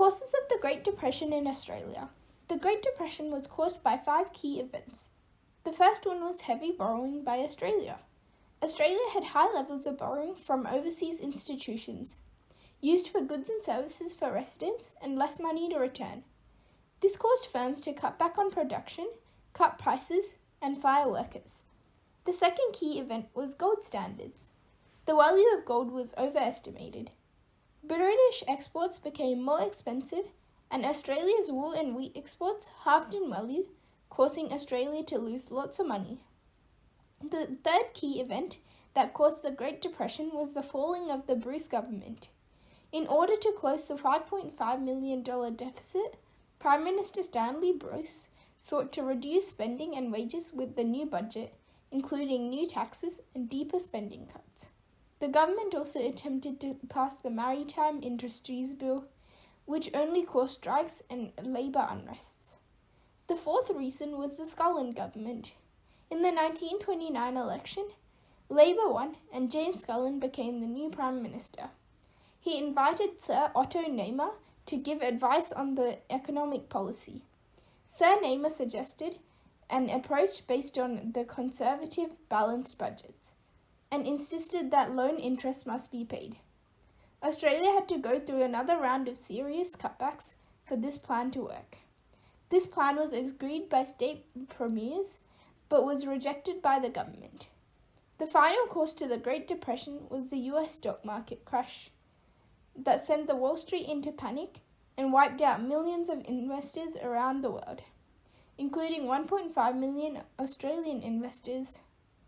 Causes of the Great Depression in Australia. The Great Depression was caused by 5 key events. The first one was heavy borrowing by Australia. Australia had high levels of borrowing from overseas institutions, used for goods and services for residents and less money to return. This caused firms to cut back on production, cut prices, and fire workers. The second key event was gold standards. The value of gold was overestimated. British exports became more expensive, and Australia's wool and wheat exports halved in value, causing Australia to lose lots of money. The third key event that caused the Great Depression was the falling of the Bruce government. In order to close the $5.5 million deficit, Prime Minister Stanley Bruce sought to reduce spending and wages with the new budget, including new taxes and deeper spending cuts. The government also attempted to pass the Maritime Industries Bill, which only caused strikes and labour unrests. The fourth reason was the Scullin government. In the 1929 election, Labour won and James Scullin became the new Prime Minister. He invited Sir Otto Namer to give advice on the economic policy. Sir Namer suggested an approach based on the conservative balanced budgets and insisted that loan interest must be paid. Australia had to go through another round of serious cutbacks for this plan to work. This plan was agreed by state premiers, but was rejected by the government. The final cause to the Great Depression was the US stock market crash that sent the Wall Street into panic and wiped out millions of investors around the world, including 1.5 million Australian investors.